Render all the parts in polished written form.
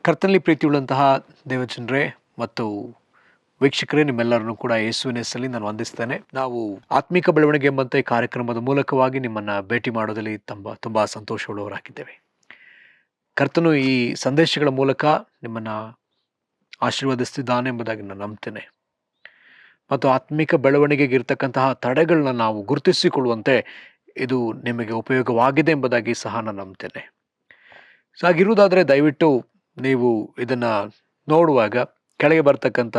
ಕರ್ತನಲ್ಲಿ ಪ್ರೀತಿಯುಳ್ಳಂತಹ ದೇವಜನರೇ ಮತ್ತು ವೀಕ್ಷಕರೇ, ನಿಮ್ಮೆಲ್ಲರನ್ನು ಕೂಡ ಯೇಸುವಿನ ಹೆಸರಲ್ಲಿ ನಾನು ವಂದಿಸ್ತೇನೆ. ನಾವು ಆತ್ಮಿಕ ಬೆಳವಣಿಗೆ ಎಂಬಂತೆ ಕಾರ್ಯಕ್ರಮದ ಮೂಲಕವಾಗಿ ನಿಮ್ಮನ್ನು ಭೇಟಿ ಮಾಡೋದಲ್ಲಿ ತುಂಬ ಸಂತೋಷವುಳ್ಳವರಾಗಿದ್ದೇವೆ. ಕರ್ತನು ಈ ಸಂದೇಶಗಳ ಮೂಲಕ ನಿಮ್ಮನ್ನು ಆಶೀರ್ವದಿಸ್ತಿದ್ದಾನೆ ಎಂಬುದಾಗಿ ನಾನು ನಂಬ್ತೇನೆ. ಮತ್ತು ಆತ್ಮಿಕ ಬೆಳವಣಿಗೆಗೆ ಇರ್ತಕ್ಕಂತಹ ತಡೆಗಳನ್ನ ನಾವು ಗುರುತಿಸಿಕೊಳ್ಳುವಂತೆ ಇದು ನಿಮಗೆ ಉಪಯೋಗವಾಗಿದೆ ಎಂಬುದಾಗಿ ಸಹ ನಾನು ನಂಬ್ತೇನೆ. ಸೊ ಹಾಗಿರುವುದಾದರೆ ದಯವಿಟ್ಟು ನೀವು ಇದನ್ನು ನೋಡುವಾಗ ಕೆಳಗೆ ಬರ್ತಕ್ಕಂಥ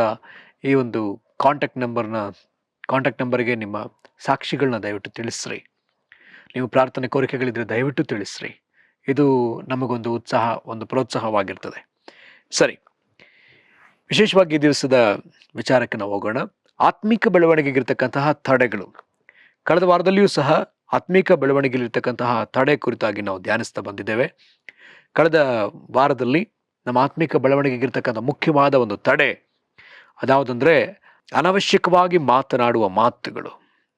ಈ ಒಂದು ಕಾಂಟ್ಯಾಕ್ಟ್ ನಂಬರ್ಗೆ ನಿಮ್ಮ ಸಾಕ್ಷಿಗಳನ್ನ ದಯವಿಟ್ಟು ತಿಳಿಸ್ರಿ. ನೀವು ಪ್ರಾರ್ಥನೆ ಕೋರಿಕೆಗಳಿದ್ರೆ ದಯವಿಟ್ಟು ತಿಳಿಸ್ರಿ. ಇದು ನಮಗೊಂದು ಒಂದು ಪ್ರೋತ್ಸಾಹವಾಗಿರ್ತದೆ. ಸರಿ, ವಿಶೇಷವಾಗಿ ಈ ದಿವಸದ ವಿಚಾರಕ್ಕೆ ನಾವು ಹೋಗೋಣ. ಆತ್ಮಿಕ ಬೆಳವಣಿಗೆಗಿರ್ತಕ್ಕಂತಹ ತಡೆಗಳು. ಕಳೆದ ವಾರದಲ್ಲಿಯೂ ಸಹ ಆತ್ಮಿಕ ಬೆಳವಣಿಗೆಯಲ್ಲಿರ್ತಕ್ಕಂತಹ ತಡೆ ಕುರಿತಾಗಿ ನಾವು ಧ್ಯಾನಿಸ್ತಾ ಬಂದಿದ್ದೇವೆ. ಕಳೆದ ವಾರದಲ್ಲಿ ನಮ್ಮ ಆತ್ಮಿಕ ಬೆಳವಣಿಗೆಗಿರ್ತಕ್ಕಂಥ ಮುಖ್ಯವಾದ ಒಂದು ತಡೆ ಅದಾವುದಂದ್ರೆ ಅನವಶ್ಯಕವಾಗಿ ಮಾತನಾಡುವ ಮಾತುಗಳು.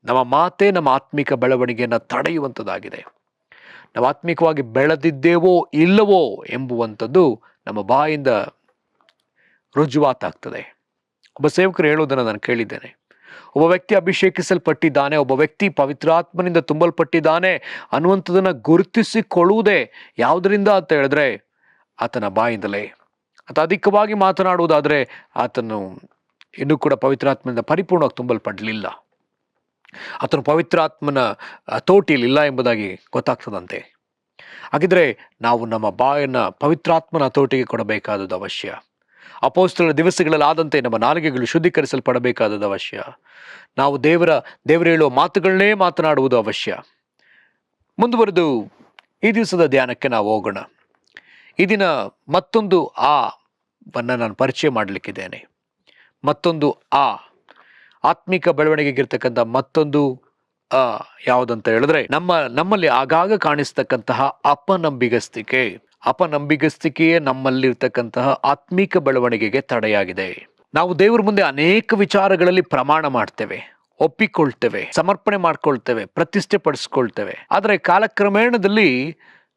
ನಮ್ಮ ಮಾತೇ ನಮ್ಮ ಆತ್ಮಿಕ ಬೆಳವಣಿಗೆಯನ್ನು ತಡೆಯುವಂಥದ್ದಾಗಿದೆ. ನಾವು ಆತ್ಮಿಕವಾಗಿ ಬೆಳೆದಿದ್ದೇವೋ ಇಲ್ಲವೋ ಎಂಬುವಂಥದ್ದು ನಮ್ಮ ಬಾಯಿಂದ ರುಜುವಾತಾಗ್ತದೆ. ಒಬ್ಬ ಸೇವಕರು ಹೇಳೋದನ್ನು ನಾನು ಕೇಳಿದ್ದೇನೆ. ಒಬ್ಬ ವ್ಯಕ್ತಿ ಅಭಿಷೇಕಿಸಲ್ಪಟ್ಟಿದ್ದಾನೆ, ಒಬ್ಬ ವ್ಯಕ್ತಿ ಪವಿತ್ರಾತ್ಮನಿಂದ ತುಂಬಲ್ಪಟ್ಟಿದ್ದಾನೆ ಅನ್ನುವಂಥದ್ದನ್ನು ಗುರುತಿಸಿಕೊಳ್ಳುವುದೇ ಯಾವುದರಿಂದ ಅಂತ ಹೇಳಿದ್ರೆ ಆತನ ಬಾಯಿಂದಲೇ. ಆತ ಅಧಿಕವಾಗಿ ಮಾತನಾಡುವುದಾದರೆ ಆತನು ಇನ್ನೂ ಕೂಡ ಪವಿತ್ರಾತ್ಮನಿಂದ ಪರಿಪೂರ್ಣವಾಗಿ ತುಂಬಲ್ಪಡಲಿಲ್ಲ, ಆತನು ಪವಿತ್ರಾತ್ಮನ ತೋಟಿಲಿಲ್ಲ ಎಂಬುದಾಗಿ ಗೊತ್ತಾಗ್ತದಂತೆ. ಹಾಗಿದ್ರೆ ನಾವು ನಮ್ಮ ಬಾಯನ್ನು ಪವಿತ್ರಾತ್ಮನ ತೋಟಿಗೆ ಕೊಡಬೇಕಾದದ್ದು ಅವಶ್ಯ. ಅಪೊಸ್ತಲರ ದಿವಸಗಳಲ್ಲಾದಂತೆ ನಮ್ಮ ನಾಲಿಗೆಗಳು ಶುದ್ಧೀಕರಿಸಲ್ಪಡಬೇಕಾದದ್ದು ಅವಶ್ಯ. ನಾವು ದೇವರು ಹೇಳುವ ಮಾತುಗಳನ್ನೇ ಮಾತನಾಡುವುದು ಅವಶ್ಯ. ಮುಂದುವರೆದು ಈ ದಿವಸದ ಧ್ಯಾನಕ್ಕೆ ನಾವು ಹೋಗೋಣ. ಈ ದಿನ ಮತ್ತೊಂದು ವನ್ನು ನಾನು ಪರಿಚಯ ಮಾಡಲಿಕ್ಕಿದ್ದೇನೆ. ಮತ್ತೊಂದು ಆತ್ಮಿಕ ಬೆಳವಣಿಗೆಗಿರ್ತಕ್ಕಂಥ ಮತ್ತೊಂದು ಯಾವುದಂತ ಹೇಳಿದ್ರೆ ನಮ್ಮಲ್ಲಿ ಆಗಾಗ ಕಾಣಿಸ್ತಕ್ಕಂತಹ ಅಪನಂಬಿಗಸ್ತಿಕೆಯೇ ನಮ್ಮಲ್ಲಿರ್ತಕ್ಕಂತಹ ಆತ್ಮಿಕ ಬೆಳವಣಿಗೆಗೆ ತಡೆಯಾಗಿದೆ. ನಾವು ದೇವರ ಮುಂದೆ ಅನೇಕ ವಿಚಾರಗಳಲ್ಲಿ ಪ್ರಮಾಣ ಮಾಡ್ತೇವೆ, ಒಪ್ಪಿಕೊಳ್ತೇವೆ, ಸಮರ್ಪಣೆ ಮಾಡ್ಕೊಳ್ತೇವೆ, ಪ್ರತಿಷ್ಠೆ ಪಡಿಸ್ಕೊಳ್ತೇವೆ. ಆದರೆ ಕಾಲಕ್ರಮೇಣದಲ್ಲಿ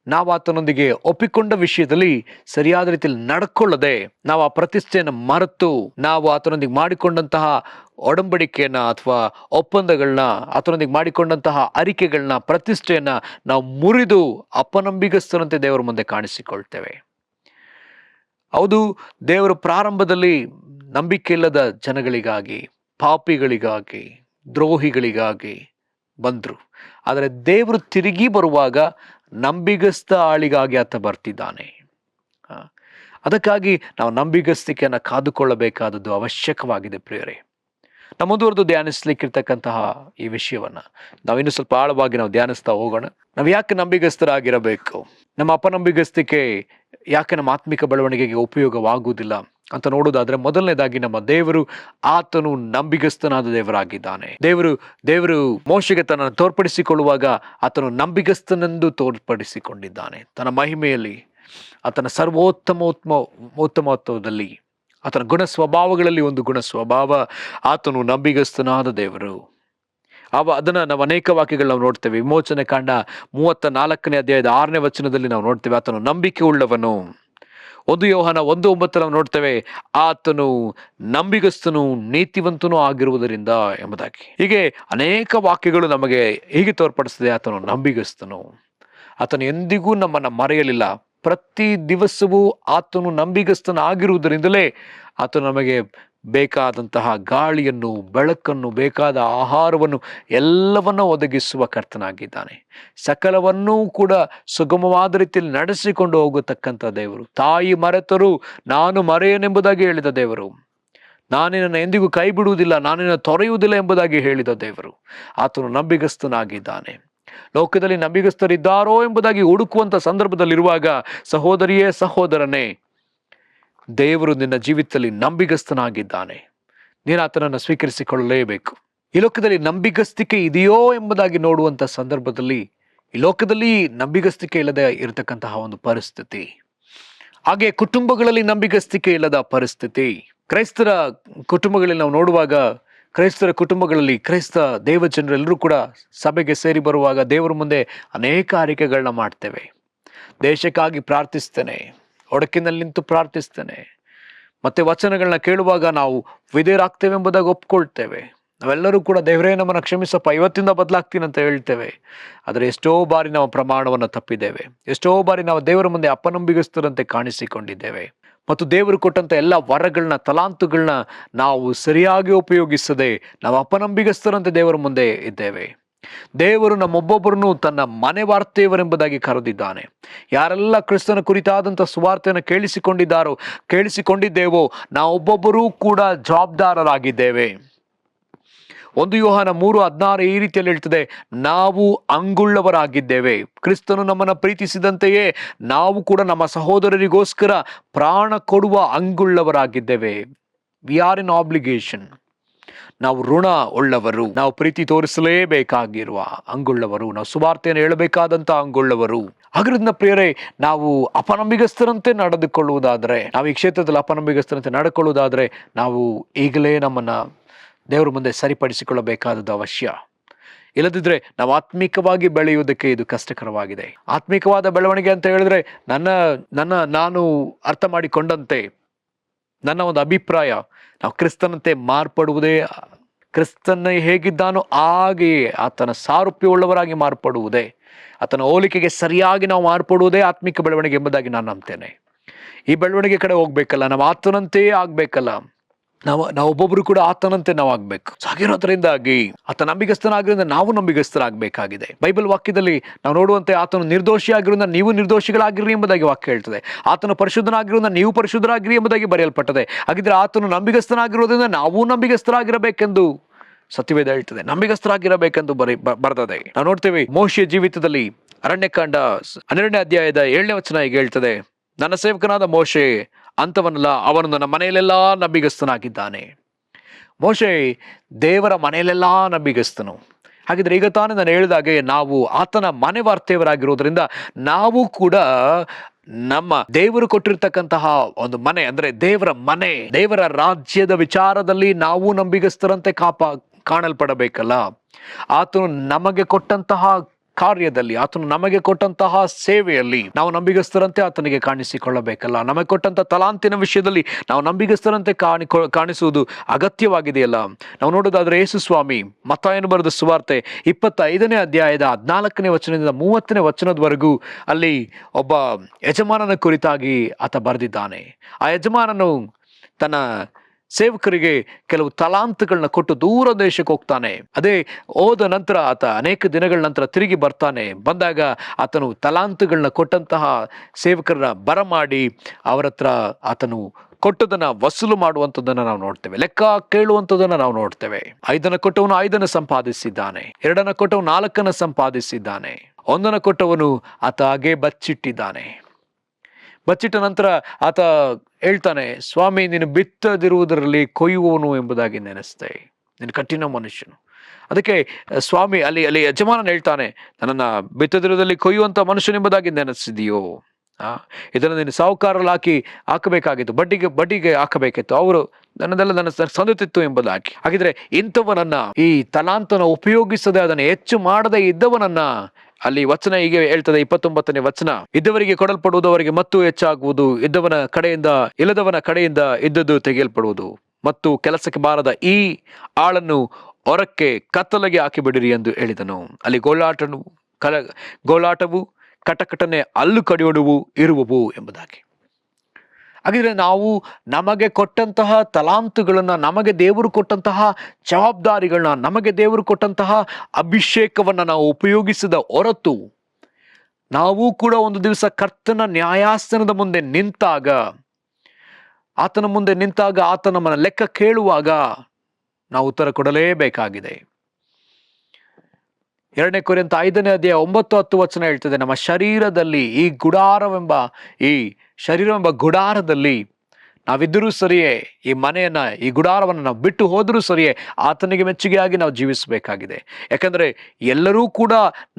ನಾವು ಆತನೊಂದಿಗೆ ಒಪ್ಪಿಕೊಂಡ ವಿಷಯದಲ್ಲಿ ಸರಿಯಾದ ರೀತಿಯಲ್ಲಿ ನಡ್ಕೊಳ್ಳದೆ ನಾವು ಆ ಪ್ರತಿಷ್ಠೆಯನ್ನು ಮರೆತು ನಾವು ಆತನೊಂದಿಗೆ ಮಾಡಿಕೊಂಡಂತಹ ಒಡಂಬಡಿಕೆಯನ್ನ ಅಥವಾ ಒಪ್ಪಂದಗಳನ್ನ, ಆತನೊಂದಿಗೆ ಮಾಡಿಕೊಂಡಂತಹ ಅರಿಕೆಗಳನ್ನ, ಪ್ರತಿಷ್ಠೆಯನ್ನ ನಾವು ಮುರಿದು ಅಪನಂಬಿಗಸ್ತರಂತೆ ದೇವರ ಮುಂದೆ ಕಾಣಿಸಿಕೊಳ್ತೇವೆ. ಹೌದು, ದೇವರು ಪ್ರಾರಂಭದಲ್ಲಿ ನಂಬಿಕೆ ಇಲ್ಲದ ಜನಗಳಿಗಾಗಿ, ಪಾಪಿಗಳಿಗಾಗಿ, ದ್ರೋಹಿಗಳಿಗಾಗಿ ಬಂದರು. ಆದರೆ ದೇವರು ತಿರುಗಿ ಬರುವಾಗ ನಂಬಿಗಸ್ತ ಆಳಿಗಾಗಿ ಆತ ಬರ್ತಿದ್ದಾನೆ. ಅದಕ್ಕಾಗಿ ನಾವು ನಂಬಿಗಸ್ತಿಕೆಯನ್ನು ಕಾದುಕೊಳ್ಳಬೇಕಾದದ್ದು ಅವಶ್ಯಕವಾಗಿದೆ ಪ್ರಿಯರೇ. ನಾವು ಮುಂದುವರೆದು ಧ್ಯಾನಿಸ್ಲಿಕ್ಕಿರ್ತಕ್ಕಂತಹ ಈ ವಿಷಯವನ್ನ ನಾವಿನ್ನೂ ಸ್ವಲ್ಪ ಆಳವಾಗಿ ನಾವು ಧ್ಯಾನಿಸ್ತಾ ಹೋಗೋಣ. ನಾವು ಯಾಕೆ ನಂಬಿಗಸ್ತರಾಗಿರಬೇಕು? ನಮ್ಮ ಅಪನಂಬಿಗಸ್ತಿಕೆ ಯಾಕೆ ನಮ್ಮ ಆತ್ಮಿಕ ಬೆಳವಣಿಗೆಗೆ ಉಪಯೋಗವಾಗುವುದಿಲ್ಲ ಅಂತ ನೋಡೋದಾದ್ರೆ, ಮೊದಲನೇದಾಗಿ ನಮ್ಮ ದೇವರು ಆತನು ನಂಬಿಗಸ್ತನಾದ ದೇವರಾಗಿದ್ದಾನೆ. ದೇವರು ಮೋಶೆಗೆ ತನ್ನನ್ನು ತೋರ್ಪಡಿಸಿಕೊಳ್ಳುವಾಗ ಆತನು ನಂಬಿಗಸ್ತನೆಂದು ತೋರ್ಪಡಿಸಿಕೊಂಡಿದ್ದಾನೆ. ತನ್ನ ಮಹಿಮೆಯಲ್ಲಿ, ಆತನ ಸರ್ವೋತ್ತಮತ್ವದಲ್ಲಿ, ಆತನ ಗುಣ ಸ್ವಭಾವಗಳಲ್ಲಿ ಒಂದು ಗುಣ ಸ್ವಭಾವ, ಆತನು ನಂಬಿಗಸ್ತನಾದ ದೇವರು. ಅದನ್ನ ನಾವು ಅನೇಕ ವಾಕ್ಯಗಳು ನಾವು ನೋಡ್ತೇವೆ. ವಿಮೋಚನೆ ಕಾಂಡ 34ನೇ ಅಧ್ಯಾಯದ 6ನೇ ವಚನದಲ್ಲಿ ನಾವು ನೋಡ್ತೇವೆ, ಆತನು ನಂಬಿಕೆ ಉಳ್ಳವನು. 1 ಯೋಹಾನ 1:9 ನಾವು ನೋಡ್ತೇವೆ, ಆತನು ನಂಬಿಗಸ್ತನು ನೀತಿವಂತನೂ ಆಗಿರುವುದರಿಂದ ಎಂಬುದಾಗಿ. ಹೀಗೆ ಅನೇಕ ವಾಕ್ಯಗಳು ನಮಗೆ ಹೀಗೆ ತೋರ್ಪಡಿಸ್ತದೆ, ಆತನು ನಂಬಿಗಸ್ತನು. ಆತನು ಎಂದಿಗೂ ನಮ್ಮನ್ನು ಮರೆಯಲಿಲ್ಲ. ಪ್ರತಿ ದಿವಸವೂ ಆತನು ನಂಬಿಗಸ್ತನಾಗಿರುವುದರಿಂದಲೇ ಆತನು ನಮಗೆ ಬೇಕಾದಂತಹ ಗಾಳಿಯನ್ನು, ಬೆಳಕನ್ನು, ಬೇಕಾದ ಆಹಾರವನ್ನು ಎಲ್ಲವನ್ನೂ ಒದಗಿಸುವ ಕರ್ತನಾಗಿದ್ದಾನೆ. ಸಕಲವನ್ನೂ ಕೂಡ ಸುಗಮವಾದ ರೀತಿಯಲ್ಲಿ ನಡೆಸಿಕೊಂಡು ಹೋಗತಕ್ಕಂಥ ದೇವರು. ತಾಯಿ ಮರೆತರು ನಾನು ಮರೆಯನೆಂಬುದಾಗಿ ಹೇಳಿದ ದೇವರು. ನಾನಿನ್ನ ಎಂದಿಗೂ ಕೈ ಬಿಡುವುದಿಲ್ಲ, ನಾನಿನ್ನ ತೊರೆಯುವುದಿಲ್ಲ ಎಂಬುದಾಗಿ ಹೇಳಿದ ದೇವರು. ಆತನು ನಂಬಿಗಸ್ತನಾಗಿದ್ದಾನೆ. ಲೋಕದಲ್ಲಿ ನಂಬಿಗಸ್ತರಿದ್ದಾರೋ ಎಂಬುದಾಗಿ ಹುಡುಕುವಂತ ಸಂದರ್ಭದಲ್ಲಿರುವಾಗ, ಸಹೋದರಿಯೇ ಸಹೋದರನೇ, ದೇವರು ನಿನ್ನ ಜೀವಿತದಲ್ಲಿ ನಂಬಿಗಸ್ತನಾಗಿದ್ದಾನೆ. ನೀನು ಆತನನ್ನು ಸ್ವೀಕರಿಸಿಕೊಳ್ಳಲೇಬೇಕು. ಈ ಲೋಕದಲ್ಲಿ ನಂಬಿಗಸ್ತಿಕೆ ಇದೆಯೋ ಎಂಬುದಾಗಿ ನೋಡುವಂತ ಸಂದರ್ಭದಲ್ಲಿ ಈ ಲೋಕದಲ್ಲಿ ನಂಬಿಗಸ್ತಿಕೆ ಇಲ್ಲದೆ ಇರತಕ್ಕಂತಹ ಒಂದು ಪರಿಸ್ಥಿತಿ, ಹಾಗೆ ಕುಟುಂಬಗಳಲ್ಲಿ ನಂಬಿಗಸ್ತಿಕೆ ಇಲ್ಲದ ಪರಿಸ್ಥಿತಿ. ಕ್ರೈಸ್ತರ ಕುಟುಂಬಗಳಲ್ಲಿ ನಾವು ನೋಡುವಾಗ ಕ್ರೈಸ್ತರ ಕುಟುಂಬಗಳಲ್ಲಿ ಕ್ರೈಸ್ತ ದೇವಜನರೆಲ್ಲರೂ ಕೂಡ ಸಭೆಗೆ ಸೇರಿ ಬರುವಾಗ ದೇವರ ಮುಂದೆ ಅನೇಕ ಆರಿಕೆಗಳನ್ನ ಮಾಡ್ತೇವೆ. ದೇಶಕ್ಕಾಗಿ ಪ್ರಾರ್ಥಿಸ್ತೇನೆ, ಒಡಕಿನಲ್ಲಿ ನಿಂತು ಪ್ರಾರ್ಥಿಸ್ತೇನೆ, ಮತ್ತೆ ವಚನಗಳನ್ನ ಕೇಳುವಾಗ ನಾವು ವಿಧೇಯರಾಗ್ತೇವೆ ಎಂಬುದಾಗಿ ಒಪ್ಕೊಳ್ತೇವೆ. ನಾವೆಲ್ಲರೂ ಕೂಡ ದೇವರೇ ನಮ್ಮನ್ನು ಕ್ಷಮಿಸಪ್ಪ, ಇವತ್ತಿಂದ ಬದಲಾಗ್ತೀನಿ ಅಂತ ಹೇಳ್ತೇವೆ. ಆದರೆ ಎಷ್ಟೋ ಬಾರಿ ನಾವು ಪ್ರಮಾಣವನ್ನು ತಪ್ಪಿದ್ದೇವೆ. ಎಷ್ಟೋ ಬಾರಿ ನಾವು ದೇವರ ಮುಂದೆ ಅಪನಂಬಿಗಸ್ತರಂತೆ ಕಾಣಿಸಿಕೊಂಡಿದ್ದೇವೆ. ಮತ್ತು ದೇವರು ಕೊಟ್ಟಂತ ಎಲ್ಲ ವರಗಳನ್ನ, ತಲಾಂತುಗಳನ್ನ ನಾವು ಸರಿಯಾಗಿ ಉಪಯೋಗಿಸದೆ ನಾವು ಅಪನಂಬಿಗಸ್ತರಂತೆ ದೇವರ ಮುಂದೆ ಇದ್ದೇವೆ. ದೇವರು ನಮ್ಮೊಬ್ಬೊಬ್ಬರನ್ನು ತನ್ನ ಮನೆ ವಾರ್ತೆಯವರೆಂಬುದಾಗಿ ಕರೆದಿದ್ದಾನೆ. ಯಾರೆಲ್ಲ ಕ್ರಿಸ್ತನ ಕುರಿತಾದಂಥ ಸುವಾರ್ತೆಯನ್ನು ಕೇಳಿಸಿಕೊಂಡಿದ್ದೇವೋ ನಾವೊಬ್ಬೊಬ್ಬರೂ ಕೂಡ ಜವಾಬ್ದಾರರಾಗಿದ್ದೇವೆ. 1 ಯೋಹಾನ 3:16 ಈ ರೀತಿಯಲ್ಲಿ ಹೇಳ್ತದೆ, ನಾವು ಅಂಗುಳ್ಳವರಾಗಿದ್ದೇವೆ. ಕ್ರಿಸ್ತನು ನಮ್ಮನ್ನು ಪ್ರೀತಿಸಿದಂತೆಯೇ ನಾವು ಕೂಡ ನಮ್ಮ ಸಹೋದರರಿಗೋಸ್ಕರ ಪ್ರಾಣ ಕೊಡುವ ಅಂಗುಳ್ಳವರಾಗಿದ್ದೇವೆ. We are in obligation. ನಾವು ಋಣ ಉಳ್ಳವರು, ನಾವು ಪ್ರೀತಿ ತೋರಿಸಲೇಬೇಕಾಗಿರುವ ಅಂಗುಳ್ಳವರು, ನಾವು ಸುವಾರ್ತೆಯನ್ನು ಹೇಳಬೇಕಾದಂತ ಅಂಗುಳ್ಳವರು. ಹಾಗಾದ್ರಿಂದ ಪ್ರಿಯರೇ, ನಾವು ಅಪನಂಬಿಗಸ್ತರಂತೆ ನಡೆದುಕೊಳ್ಳುವುದಾದ್ರೆ, ನಾವು ಈ ಕ್ಷೇತ್ರದಲ್ಲಿ ಅಪನಂಬಿಗಸ್ತರಂತೆ ನಡೆದುಕೊಳ್ಳುವುದಾದ್ರೆ ನಾವು ಈಗಲೇ ನಮ್ಮನ್ನ ದೇವರ ಮುಂದೆ ಸರಿಪಡಿಸಿಕೊಳ್ಳಬೇಕಾದದ್ದು ಅವಶ್ಯ. ಇಲ್ಲದಿದ್ರೆ ನಾವು ಆತ್ಮಿಕವಾಗಿ ಬೆಳೆಯುವುದಕ್ಕೆ ಇದು ಕಷ್ಟಕರವಾಗಿದೆ. ಆತ್ಮಿಕವಾದ ಬೆಳವಣಿಗೆ ಅಂತ ಹೇಳಿದ್ರೆ ನಾನು ಅರ್ಥ ಮಾಡಿಕೊಂಡಂತೆ, ನನ್ನ ಒಂದು ಅಭಿಪ್ರಾಯ, ನಾವು ಕ್ರಿಸ್ತನಂತೆ ಮಾರ್ಪಡುವುದೇ, ಕ್ರಿಸ್ತನ ಹೇಗಿದ್ದಾನೋ ಹಾಗೆಯೇ ಆತನ ಸಾರೂಪ್ಯವುಳ್ಳವರಾಗಿ ಮಾರ್ಪಡುವುದೇ, ಆತನ ಹೋಲಿಕೆಗೆ ಸರಿಯಾಗಿ ನಾವು ಮಾರ್ಪಡುವುದೇ ಆತ್ಮಿಕ ಬೆಳವಣಿಗೆ ಎಂಬುದಾಗಿ ನಾನು ನಂಬ್ತೇನೆ. ಈ ಬೆಳವಣಿಗೆ ಕಡೆ ಹೋಗ್ಬೇಕಲ್ಲ, ನಾವು ಆತನಂತೆಯೇ ಆಗ್ಬೇಕಲ್ಲ, ನಾವು ಒಬ್ಬೊಬ್ರು ಕೂಡ ಆತನಂತೆ ನಾವು ಆಗ್ಬೇಕು. ಹಾಗಿರೋದ್ರಿಂದಾಗಿ ಆತ ನಂಬಿಗಸ್ತನಾಗಿರೋದ್ರಿಂದ ನಾವು ನಂಬಿಗಸ್ತರಾಗಬೇಕಾಗಿದೆ. ಬೈಬಲ್ ವಾಕ್ಯದಲ್ಲಿ ನಾವು ನೋಡುವಂತೆ ಆತನು ನಿರ್ದೋಷಿ ಆಗಿರೋದ್ರಿಂದ ನೀವು ನಿರ್ದೋಷಿಗಳಾಗಿರಿ ಎಂಬುದಾಗಿ ವಾಕ್ಯ ಹೇಳ್ತದೆ. ಆತನು ಪರಿಶುದ್ಧನಾಗಿರೋದ್ರಿಂದ ನೀವು ಪರಿಶುದ್ಧರಾಗಿರಿ ಎಂಬುದಾಗಿ ಬರೆಯಲ್ಪಟ್ಟದೆ. ಹಾಗಿದ್ರೆ ಆತನು ನಂಬಿಗಸ್ತನಾಗಿರೋದ್ರಿಂದ ನಾವು ನಂಬಿಗಸ್ತರಾಗಿರಬೇಕೆಂದು ಸತ್ಯವೇದ ಹೇಳ್ತದೆ, ನಂಬಿಗಸ್ತರಾಗಿರಬೇಕೆಂದು ಬರೆದದೆ. ನಾವು ನೋಡ್ತೇವೆ ಮೋಶೆಯ ಜೀವಿತದಲ್ಲಿ ಅರಣ್ಯಕಾಂಡ 12ನೇ ಅಧ್ಯಾಯದ 7ನೇ ವಚನ ಹೀಗೆ ಹೇಳ್ತದೆ, ನನ್ನ ಸೇವಕನಾದ ಮೋಶೆ ಅಂತವನಲ್ಲ, ಅವನು ನನ್ನ ಮನೆಯಲ್ಲೆಲ್ಲ ನಂಬಿಗಸ್ತನಾಗಿದ್ದಾನೆ. ಮೋಶೆ ದೇವರ ಮನೆಯಲ್ಲೆಲ್ಲ ನಂಬಿಗಸ್ತನು. ಹಾಗಿದ್ರೆ ಈಗ ತಾನೇ ನಾನು ಹೇಳಿದಾಗೆ ನಾವು ಆತನ ಮನೆ ವಾರ್ತೆಯವರಾಗಿರೋದ್ರಿಂದ ನಾವು ಕೂಡ ನಮ್ಮ ದೇವರು ಕೊಟ್ಟಿರ್ತಕ್ಕಂತಹ ಒಂದು ಮನೆ, ಅಂದ್ರೆ ದೇವರ ಮನೆ, ದೇವರ ರಾಜ್ಯದ ವಿಚಾರದಲ್ಲಿ ನಾವು ನಂಬಿಗಸ್ತರಂತೆ ಕಾಣಲ್ಪಡಬೇಕಲ್ಲ. ಆತನು ನಮಗೆ ಕೊಟ್ಟಂತಹ ಕಾರ್ಯದಲ್ಲಿ, ಆತನು ನಮಗೆ ಕೊಟ್ಟಂತಹ ಸೇವೆಯಲ್ಲಿ ನಾವು ನಂಬಿಗಸ್ತರಂತೆ ಆತನಿಗೆ ಕಾಣಿಸಿಕೊಳ್ಳಬೇಕಲ್ಲ. ನಮಗೆ ಕೊಟ್ಟಂತ ತಲಾಂತಿನ ವಿಷಯದಲ್ಲಿ ನಾವು ನಂಬಿಗಸ್ತರಂತೆ ಕಾಣಿಸುವುದು ಅಗತ್ಯವಾಗಿದೆಯಲ್ಲ. ನಾವು ನೋಡೋದಾದ್ರೆ ಯೇಸು ಸ್ವಾಮಿ ಮತ್ತಾಯನು ಬರೆದ ಸುವಾರ್ತೆ 25ನೇ ಅಧ್ಯಾಯದ 14ನೇ ವಚನದಿಂದ 30ನೇ ವಚನದವರೆಗೂ ಅಲ್ಲಿ ಒಬ್ಬ ಯಜಮಾನನ ಕುರಿತಾಗಿ ಆತ ಬರೆದಿದ್ದಾನೆ. ಆ ಯಜಮಾನನು ತನ್ನ ಸೇವಕರಿಗೆ ಕೆಲವು ತಲಾಂತುಗಳನ್ನ ಕೊಟ್ಟು ದೂರ ದೇಶಕ್ಕೆ ಹೋಗ್ತಾನೆ. ಅದೇ ಹೋದ ನಂತರ ಆತ ಅನೇಕ ದಿನಗಳ ನಂತರ ತಿರುಗಿ ಬರ್ತಾನೆ. ಬಂದಾಗ ಆತನು ತಲಾಂತುಗಳನ್ನ ಕೊಟ್ಟಂತಹ ಸೇವಕರನ್ನ ಬರಮಾಡಿ ಅವರ ಹತ್ರ ಆತನು ಕೊಟ್ಟದನ್ನ ವಸೂಲು ಮಾಡುವಂಥದ್ದನ್ನ ನಾವು ನೋಡ್ತೇವೆ, ಲೆಕ್ಕ ಕೇಳುವಂಥದ್ದನ್ನ ನಾವು ನೋಡ್ತೇವೆ. 5 ಕೊಟ್ಟವನು 5 ಸಂಪಾದಿಸಿದ್ದಾನೆ, 2 ಕೊಟ್ಟವನು 4 ಸಂಪಾದಿಸಿದ್ದಾನೆ, 1 ಕೊಟ್ಟವನು ಆತ ಹಾಗೆ ಬಚ್ಚಿಟ್ಟಿದ್ದಾನೆ. ಬಚ್ಚಿಟ್ಟ ನಂತರ ಆತ ಹೇಳ್ತಾನೆ, ಸ್ವಾಮಿ ನೀನು ಬಿತ್ತದಿರುವುದರಲ್ಲಿ ಕೊಯ್ಯುವವನು ಎಂಬುದಾಗಿ ನೆನೆಸ್ತೆ, ನೀನು ಕಠಿಣ ಮನುಷ್ಯನು. ಅದಕ್ಕೆ ಸ್ವಾಮಿ ಅಲ್ಲಿ ಯಜಮಾನನ್ ಹೇಳ್ತಾನೆ, ನನ್ನನ್ನ ಬಿತ್ತದಿರುವುದರಲ್ಲಿ ಕೊಯ್ಯುವಂತ ಮನುಷ್ಯನು ಎಂಬುದಾಗಿ ನೆನೆಸಿದೆಯೋ, ಇದನ್ನು ನೀನು ಸಾಹುಕಾರಲ್ಲಿ ಹಾಕಬೇಕಾಗಿತ್ತು, ಬಡ್ಡಿಗೆ ಹಾಕಬೇಕಿತ್ತು, ಅವರು ನನ್ನ ಸಂದುತ್ತಿತ್ತು ಎಂಬುದಾಗಿ. ಹಾಗಿದ್ರೆ ಇಂಥವನನ್ನ, ಈ ತಲಾಂತನ ಉಪಯೋಗಿಸದೆ ಅದನ್ನು ಹೆಚ್ಚು ಮಾಡದೆ ಇದ್ದವನನ್ನ ಅಲ್ಲಿ ವಚನ ಹೀಗೆ ಹೇಳ್ತದೆ, 29ನೇ ವಚನ, ಇದ್ದವರಿಗೆ ಕೊಡಲ್ಪಡುವುದು ಅವರಿಗೆ ಮತ್ತು ಹೆಚ್ಚಾಗುವುದು, ಇದ್ದವನ ಕಡೆಯಿಂದ ಇಲ್ಲದವನ ಕಡೆಯಿಂದ ಇದ್ದದ್ದು ತೆಗೆಯಲ್ಪಡುವುದು, ಮತ್ತು ಕೆಲಸಕ್ಕೆ ಬಾರದ ಈ ಆಳನ್ನು ಹೊರಕ್ಕೆ ಕತ್ತಲೆಗೆ ಹಾಕಿಬಿಡಿರಿ ಎಂದು ಹೇಳಿದನು. ಅಲ್ಲಿ ಗೋಳಾಟವು ಕಟಕಟನೆ ಹಲ್ಲು ಕಡಿಯೋಡುವು ಇರುವವು ಎಂಬುದಾಗಿ. ಹಾಗಿದ್ರೆ ನಾವು ನಮಗೆ ಕೊಟ್ಟಂತಹ ತಲಾಂತುಗಳನ್ನ, ನಮಗೆ ದೇವರು ಕೊಟ್ಟಂತಹ ಜವಾಬ್ದಾರಿಗಳನ್ನ, ನಮಗೆ ದೇವರು ಕೊಟ್ಟಂತಹ ಅಭಿಷೇಕವನ್ನ ನಾವು ಉಪಯೋಗಿಸಿದ ಹೊರತು ನಾವು ಕೂಡ ಒಂದು ದಿವಸ ಕರ್ತನ ನ್ಯಾಯಾಸನದ ಮುಂದೆ ನಿಂತಾಗ, ಆತನ ಮುಂದೆ ನಿಂತಾಗ, ಆತ ನಮ್ಮನ್ನ ಲೆಕ್ಕ ಕೇಳುವಾಗ ನಾವು ಉತ್ತರ ಕೊಡಲೇಬೇಕಾಗಿದೆ. 2 ಕೊರಿಂಥ 5ನೇ ಅಧ್ಯಾಯ 9-10 ವಚನ ಹೇಳ್ತದೆ, ನಮ್ಮ ಶರೀರದಲ್ಲಿ ಈ ಶರೀರವೆಂಬ ಗುಡಾರದಲ್ಲಿ ನಾವಿದ್ದರೂ ಸರಿಯೇ, ಈ ಮನೆಯನ್ನ, ಈ ಗುಡಾರವನ್ನು ನಾವು ಬಿಟ್ಟು ಹೋದರೂ ಸರಿಯೇ ಆತನಿಗೆ ಮೆಚ್ಚುಗೆಯಾಗಿ ನಾವು ಜೀವಿಸಬೇಕಾಗಿದೆ. ಯಾಕಂದ್ರೆ ಎಲ್ಲರೂ ಕೂಡ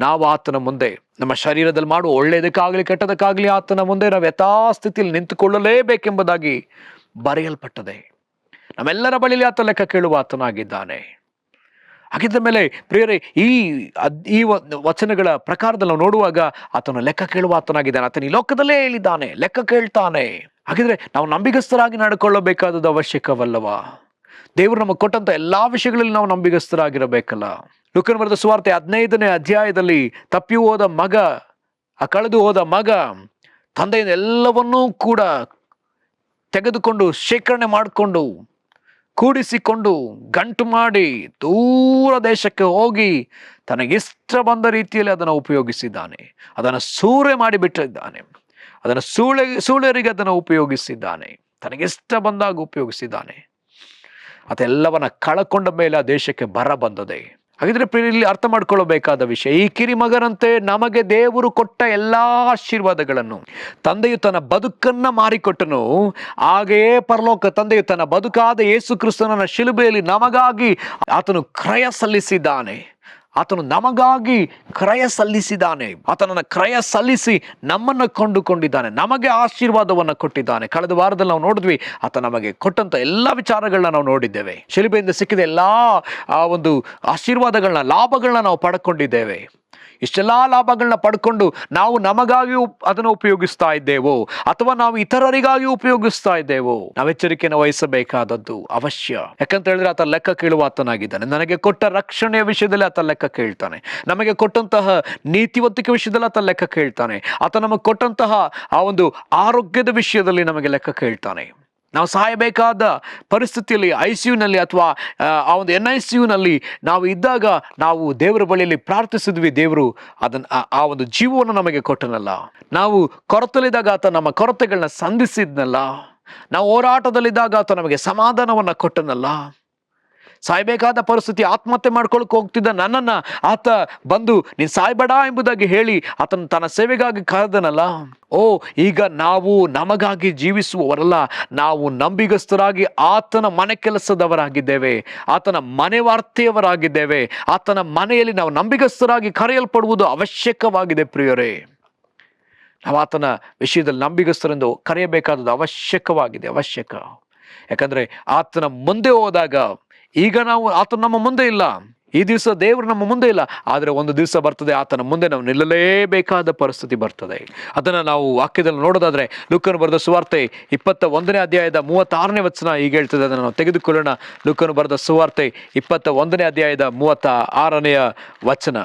ನಾವು ಆತನ ಮುಂದೆ ನಮ್ಮ ಶರೀರದಲ್ಲಿ ಮಾಡುವ ಒಳ್ಳೆಯದಕ್ಕಾಗಲಿ ಕೆಟ್ಟದಕ್ಕಾಗಲಿ ಆತನ ಮುಂದೆ ನಾವು ಯಥಾಸ್ಥಿತಿಯಲ್ಲಿ ನಿಂತುಕೊಳ್ಳಲೇಬೇಕೆಂಬುದಾಗಿ ಬರೆಯಲ್ಪಟ್ಟದೆ. ನಮ್ಮೆಲ್ಲರ ಬಳಿಯಲ್ಲಿ ಆತ ಲೆಕ್ಕ ಕೇಳುವ ಆತನಾಗಿದ್ದಾನೆ. ಹಾಗಿದ್ದ ಮೇಲೆ ಪ್ರಿಯರೇ, ಈ ವಚನಗಳ ಪ್ರಕಾರದಲ್ಲಿ ನಾವು ನೋಡುವಾಗ ಆತನು ಲೆಕ್ಕ ಕೇಳುವ ಆತನಾಗಿದ್ದಾನೆ. ಆತನ ಈ ಲೋಕದಲ್ಲೇ ಹೇಳಿದ್ದಾನೆ, ಲೆಕ್ಕ ಕೇಳ್ತಾನೆ. ಹಾಗಿದ್ರೆ ನಾವು ನಂಬಿಗಸ್ತರಾಗಿ ನಡ್ಕೊಳ್ಳಬೇಕಾದದ್ದು ಅವಶ್ಯಕವಲ್ಲವಾ? ದೇವರು ನಮಗೆ ಕೊಟ್ಟಂತ ಎಲ್ಲಾ ವಿಷಯಗಳಲ್ಲಿ ನಾವು ನಂಬಿಗಸ್ತರಾಗಿರಬೇಕಲ್ಲ. ಲೂಕನ ಬರೆದ ಸುವಾರ್ತೆ 15ನೇ ಅಧ್ಯಾಯದಲ್ಲಿ ತಪ್ಪಿ ಹೋದ ಮಗ, ಕಳೆದು ಹೋದ ಮಗ ತಂದೆಯಿಂದ ಎಲ್ಲವನ್ನೂ ಕೂಡ ತೆಗೆದುಕೊಂಡು ಶೇಖರಣೆ ಮಾಡಿಕೊಂಡು ಕೂಡಿಸಿಕೊಂಡು ಗಂಟು ಮಾಡಿ ದೂರ ದೇಶಕ್ಕೆ ಹೋಗಿ ತನಗಿಷ್ಟ ಬಂದ ರೀತಿಯಲ್ಲಿ ಅದನ್ನು ಉಪಯೋಗಿಸಿದ್ದಾನೆ. ಅದನ್ನು ಸೂರೆ ಮಾಡಿಬಿಟ್ಟಿದ್ದಾನೆ. ಅದನ್ನು ಸೂಳೆಯರಿಗೆ ಅದನ್ನು ಉಪಯೋಗಿಸಿದ್ದಾನೆ. ತನಗಿಷ್ಟ ಬಂದಾಗ ಉಪಯೋಗಿಸಿದ್ದಾನೆ. ಅದೆಲ್ಲವನ್ನ ಕಳಕೊಂಡ ಮೇಲೆ ಆ ದೇಶಕ್ಕೆ ಬರ ಬಂದದೆ. ಹಾಗಿದ್ರೆ ಇಲ್ಲಿ ಅರ್ಥ ಮಾಡ್ಕೊಳ್ಳಬೇಕಾದ ವಿಷಯ, ಈ ಕಿರಿಮಗನಂತೆ ನಮಗೆ ದೇವರು ಕೊಟ್ಟ ಎಲ್ಲಾ ಆಶೀರ್ವಾದಗಳನ್ನು ತಂದೆಯು ತನ್ನ ಬದುಕನ್ನ ಮಾರಿಕೊಟ್ಟನು. ಹಾಗೆಯೇ ಪರಲೋಕ ತಂದೆಯು ತನ್ನ ಬದುಕಾದ ಯೇಸು ಕ್ರಿಸ್ತನ ಶಿಲುಬೆಯಲ್ಲಿ ನಮಗಾಗಿ ಆತನು ಕ್ರಯ ಸಲ್ಲಿಸಿದ್ದಾನೆ. ಆತನು ನಮಗಾಗಿ ಕ್ರಯ ಸಲ್ಲಿಸಿದ್ದಾನೆ. ಆತನನ್ನ ಕ್ರಯ ಸಲ್ಲಿಸಿ ನಮ್ಮನ್ನು ಕೊಂಡುಕೊಂಡಿದ್ದಾನೆ, ನಮಗೆ ಆಶೀರ್ವಾದವನ್ನು ಕೊಟ್ಟಿದ್ದಾನೆ. ಕಳೆದ ವಾರದಲ್ಲಿ ನಾವು ನೋಡಿದ್ವಿ, ಆತ ನಮಗೆ ಕೊಟ್ಟಂತ ಎಲ್ಲ ವಿಚಾರಗಳನ್ನ ನಾವು ನೋಡಿದ್ದೇವೆ. ಶಿಲುಬೆಯಿಂದ ಸಿಕ್ಕಿದ ಎಲ್ಲಾ ಒಂದು ಆಶೀರ್ವಾದಗಳನ್ನ, ಲಾಭಗಳನ್ನ ನಾವು ಪಡ್ಕೊಂಡಿದ್ದೇವೆ. ಇಷ್ಟೆಲ್ಲಾ ಲಾಭಗಳನ್ನ ಪಡ್ಕೊಂಡು ನಾವು ನಮಗಾಗಿಯೂ ಅದನ್ನು ಉಪಯೋಗಿಸ್ತಾ ಇದ್ದೇವೋ ಅಥವಾ ನಾವು ಇತರರಿಗಾಗಿ ಉಪಯೋಗಿಸ್ತಾ ಇದ್ದೇವೋ? ನಾವು ಎಚ್ಚರಿಕೆಯನ್ನು ವಹಿಸಬೇಕಾದದ್ದು ಅವಶ್ಯ. ಯಾಕಂತ ಹೇಳಿದ್ರೆ ಆತ ಲೆಕ್ಕ ಕೇಳುವ ಆತನಾಗಿದ್ದಾನೆ. ನನಗೆ ಕೊಟ್ಟ ರಕ್ಷಣೆಯ ವಿಷಯದಲ್ಲಿ ಆತ ಲೆಕ್ಕ ಕೇಳ್ತಾನೆ. ನಮಗೆ ಕೊಟ್ಟಂತಹ ನೀತಿವಂತಿಕೆ ವಿಷಯದಲ್ಲಿ ಆತ ಲೆಕ್ಕ ಕೇಳ್ತಾನೆ. ಆತ ನಮಗೆ ಕೊಟ್ಟಂತಹ ಆ ಒಂದು ಆರೋಗ್ಯದ ವಿಷಯದಲ್ಲಿ ನಮಗೆ ಲೆಕ್ಕ ಕೇಳ್ತಾನೆ. ನಾವು ಸಾಯಬೇಕಾದ ಪರಿಸ್ಥಿತಿಯಲ್ಲಿ ICUನಲ್ಲಿ ಅಥವಾ ಆ ಒಂದು NICUನಲ್ಲಿ ನಾವು ಇದ್ದಾಗ ನಾವು ದೇವರ ಬಳಿಯಲ್ಲಿ ಪ್ರಾರ್ಥಿಸಿದ್ವಿ. ದೇವರು ಆ ಒಂದು ಜೀವವನ್ನು ನಮಗೆ ಕೊಟ್ಟನಲ್ಲ. ನಾವು ಕೊರತಲಿದ್ದಾಗ ಆತ ನಮ್ಮ ಕೊರತೆಗಳನ್ನ ಸಂಧಿಸಿದ್ನಲ್ಲ. ನಾವು ಹೋರಾಟದಲ್ಲಿದ್ದಾಗ ಆತ ನಮಗೆ ಸಮಾಧಾನವನ್ನ ಕೊಟ್ಟನಲ್ಲ. ಸಾಯ್ಬೇಕಾದ ಪರಿಸ್ಥಿತಿ, ಆತ್ಮಹತ್ಯೆ ಮಾಡ್ಕೊಳಕ್ ಹೋಗ್ತಿದ್ದ ನನ್ನನ್ನ ಆತ ಬಂದು ನೀನ್ ಸಾಯ್ಬೇಡ ಎಂಬುದಾಗಿ ಹೇಳಿ ಆತನ ತನ್ನ ಸೇವೆಗಾಗಿ ಕರೆದನಲ್ಲ. ಈಗ ನಾವು ನಮಗಾಗಿ ಜೀವಿಸುವವರಲ್ಲ, ನಾವು ನಂಬಿಗಸ್ತರಾಗಿ ಆತನ ಮನೆ ಕೆಲಸದವರಾಗಿದ್ದೇವೆ, ಆತನ ಮನೆ ವಾರ್ತೆಯವರಾಗಿದ್ದೇವೆ. ಆತನ ಮನೆಯಲ್ಲಿ ನಾವು ನಂಬಿಗಸ್ತರಾಗಿ ಕರೆಯಲ್ಪಡುವುದು ಅವಶ್ಯಕವಾಗಿದೆ. ಪ್ರಿಯರೇ, ನಾವು ಆತನ ವಿಷಯದಲ್ಲಿ ನಂಬಿಗಸ್ತರೆಂದು ಕರೆಯಬೇಕಾದದ್ದು ಅವಶ್ಯಕವಾಗಿದೆ, ಅವಶ್ಯಕ. ಯಾಕಂದ್ರೆ ಆತನ ಮುಂದೆ ಹೋದಾಗ, ಈಗ ಆತನ ನಮ್ಮ ಮುಂದೆ ಇಲ್ಲ, ಈ ದಿವಸ ದೇವರು ನಮ್ಮ ಮುಂದೆ ಇಲ್ಲ, ಆದರೆ ಒಂದು ದಿವಸ ಬರ್ತದೆ ಆತನ ಮುಂದೆ ನಾವು ನಿಲ್ಲಲೇಬೇಕಾದ ಪರಿಸ್ಥಿತಿ ಬರ್ತದೆ. ಅದನ್ನು ನಾವು ವಾಕ್ಯದಲ್ಲಿ ನೋಡೋದಾದ್ರೆ ಲೂಕನು ಬರೆದ ಸುವಾರ್ತೆ 21ನೇ ಅಧ್ಯಾಯದ 36ನೇ ವಚನ ಹೀಗೆ ಹೇಳ್ತದೆ. ಅದನ್ನು ನಾವು ತೆಗೆದುಕೊಳ್ಳೋಣ. ಲೂಕನು ಬರೆದ ಸುವಾರ್ತೆ 21ನೇ ಅಧ್ಯಾಯದ 36ನೆಯ ವಚನ